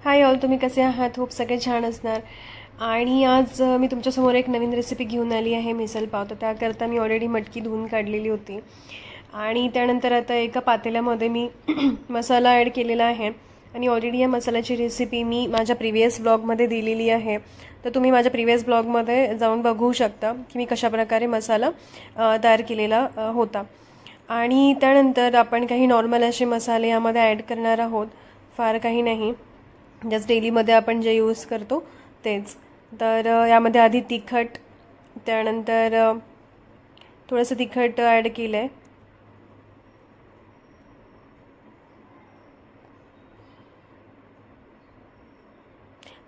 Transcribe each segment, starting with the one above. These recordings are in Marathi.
हाय ऑल, तुम्ही कसे आहात? होप सगळे छान असणार. आणि आज मी तुमच्यासमोर एक नवीन रेसिपी घेऊन आली आहे, मिसल पाव. तर त्याकरता मी ऑलरेडी मटकी धुवून काढलेली होती आणि त्यानंतर आता एका पातेल्यामध्ये मी मसाला ॲड केलेला आहे आणि ऑलरेडी या मसाल्याची रेसिपी मी माझ्या प्रिव्हियस ब्लॉगमध्ये दिलेली आहे. तर तुम्ही माझ्या प्रिव्हियस ब्लॉगमध्ये जाऊन बघू शकता की मी कशाप्रकारे मसाला तयार केलेला होता. आणि त्यानंतर आपण काही नॉर्मल असे मसाले यामध्ये ॲड करणार आहोत, फार काही नाही, जस्ट डेलीमध्ये आपण जे यूज करतो तेच. तर यामध्ये आधी तिखट, त्यानंतर थोडंसं तिखट ॲड केलं आहे,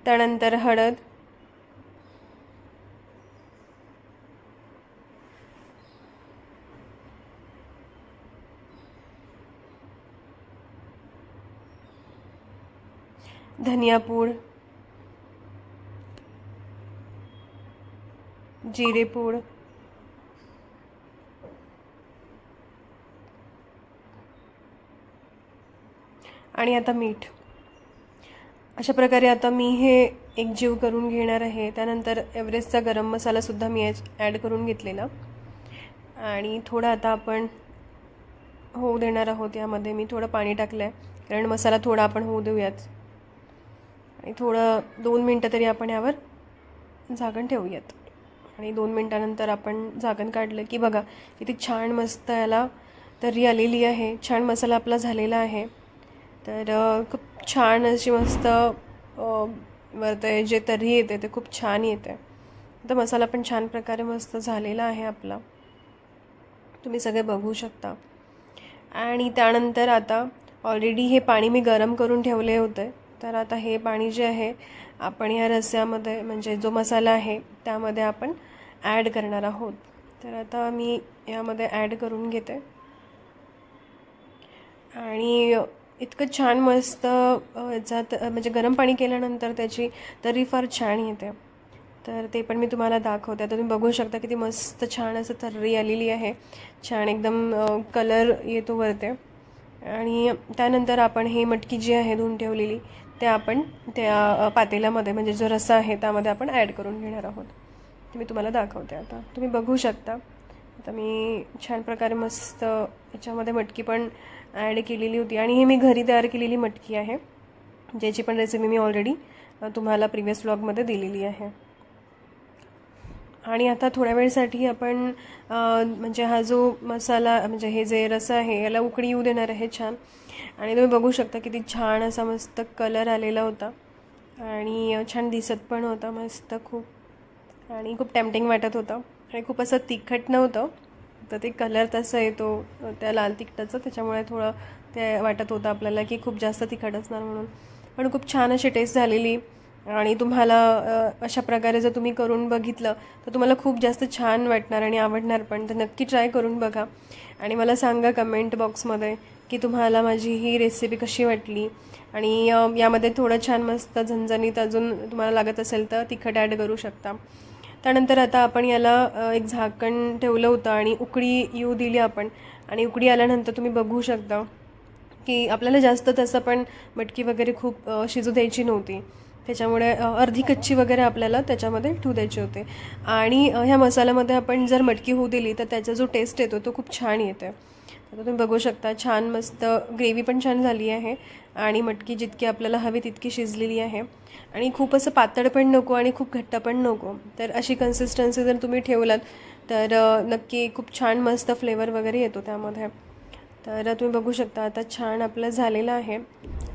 त्यानंतर हळद, धनियापूड, जिरेपूड, आणि आता मीठ. अशा प्रकारे आता मी हे एकजीव करून घेणार आहे. त्यानंतर एव्हरेस्टचा गरम मसालासुद्धा मी ॲड करून घेतलेला आणि थोडं आता आपण होऊ देणार आहोत. यामध्ये मी थोडं पाणी टाकलं आहे कारण मसाला थोडा आपण होऊ देऊयात आणि थोडं 2 मिनटं तरी आपण यावर झाकण ठेवूयात. आणि 2 मिनटानंतर आपण झाकण काढलं की बघा किती छान मस्त याला तर्री आलेली आहे. छान मसाला आपला झालेला आहे. तर खूप छान अशी मस्त वरते जे तर्री येते ते खूप छान येते. आता मसाला पण छान प्रकारे मस्त झालेला आहे आपला, तुम्ही सगळे बघू शकता. आणि त्यानंतर आता ऑलरेडी हे पाणी मी गरम करून ठेवले होते. तर आता हे पाणी जे आहे आपण या रस्स्यामध्ये, म्हणजे जो मसाला आहे त्यामध्ये आपण ॲड करणार आहोत. तर आता मी यामध्ये ॲड करून घेते आणि इतकं छान मस्त याच्यात म्हणजे गरम पाणी केल्यानंतर त्याची तर्री फार छान येते. तर ते पण मी तुम्हाला दाखवते. आता तुम्ही बघू शकता किती मस्त छान असं तर्री आलेली आहे. छान एकदम कलर येतो वरते. आणि त्यानंतर आपण हे मटकी जी आहे धुवून ठेवलेली ते आपण त्या पातेल्यामध्ये, म्हणजे जो रस्सा आहे त्यामध्ये आपण ॲड करून घेणार आहोत. ते मी तुम्हाला दाखवते. आता तुम्ही बघू शकता. आता मी छान प्रकारे मस्त याच्यामध्ये मटकी पण ॲड केलेली होती आणि हे मी घरी तयार केलेली मटकी आहे, ज्याची पण रेसिपी मी ऑलरेडी तुम्हाला प्रिव्हियस ब्लॉगमध्ये दिलेली आहे. आणि आता थोड्या वेळसाठी आपण म्हणजे हा जो मसाला, म्हणजे हे जे रस्सा आहे याला उकळी येऊ देणार आहे छान. आणि तुम्ही बघू शकता किती छान असा मस्त कलर आलेला होता आणि छान दिसत पण होता मस्त खूप, आणि खूप टेम्पटिंग वाटत होतं. आणि खूप असं तिखट नव्हतं, तर ते कलर तसं येतो त्या लाल तिखटाचं, त्याच्यामुळे थोडं ते वाटत होतं आपल्याला की खूप जास्त तिखट असणार म्हणून. पण खूप छान अशी टेस्ट झालेली. आणि तुम्हाला अशा प्रकारे जर तुम्ही करून बघितलं तर तुम्हाला खूप जास्त छान वाटणार आणि आवडणार पण. तर नक्की ट्राय करून बघा आणि मला सांगा कमेंट बॉक्समध्ये की तुम्हाला माझी ही रेसिपी कशी वाटली. आणि यामध्ये थोडं छान मस्त झणझणीत अजून तुम्हाला लागत असेल तर तिखट ॲड करू शकता. त्यानंतर आता आपण याला एक झाकण ठेवलं होतं आणि उकळी येऊ दिली आपण. आणि उकळी आल्यानंतर तुम्ही बघू शकता की आपल्याला जास्त तसं पण मटकी वगैरे खूप शिजू द्यायची नव्हती, त्याच्यामुळे अर्धी कच्ची वगैरे आपल्याला त्याच्यामध्ये ठेवू द्यायची होते. आणि ह्या मसाल्यामध्ये आपण जर मटकी होऊ दिली तर त्याचा जो टेस्ट येतो तो खूप छान येतो. आता तुम्ही बघू शकता छान मस्त ग्रेव्ही पण छान झाली आहे आणि मटकी जितकी आपल्याला हवी तितकी शिजलेली आहे. आणि खूप असं पातळ पण नको आणि खूप घट्ट पण नको. तर अशी कन्सिस्टन्सी जर तुम्ही ठेवलात तर नक्की खूप छान मस्त फ्लेवर वगैरे येतो त्यामध्ये. तर तुम्ही बघू शकता आता छान आपलं झालेलं आहे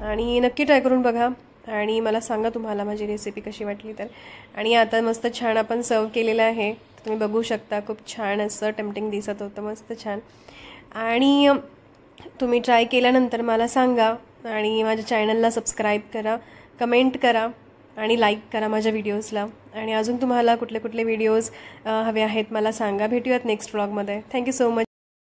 आणि नक्की ट्राय करून बघा आणि मला सांगा तुम्हाला माझी रेसिपी कशी वाटली तर. आणि आता मस्त छान आपण सर्व केलेलं आहे. तुम्ही बघू शकता खूप छान असं टेम्पटिंग दिसत होतं, मस्त छान. आणि तुम्ही ट्राय केल्यानंतर मला सांगा आणि माझ्या चॅनलला सबस्क्राईब करा, कमेंट करा आणि लाईक करा माझ्या व्हिडिओजला. आणि अजून तुम्हाला कुठले कुठले व्हिडिओज हवे आहेत मला सांगा. भेटूयात नेक्स्ट व्लॉगमध्ये. Thank you so much.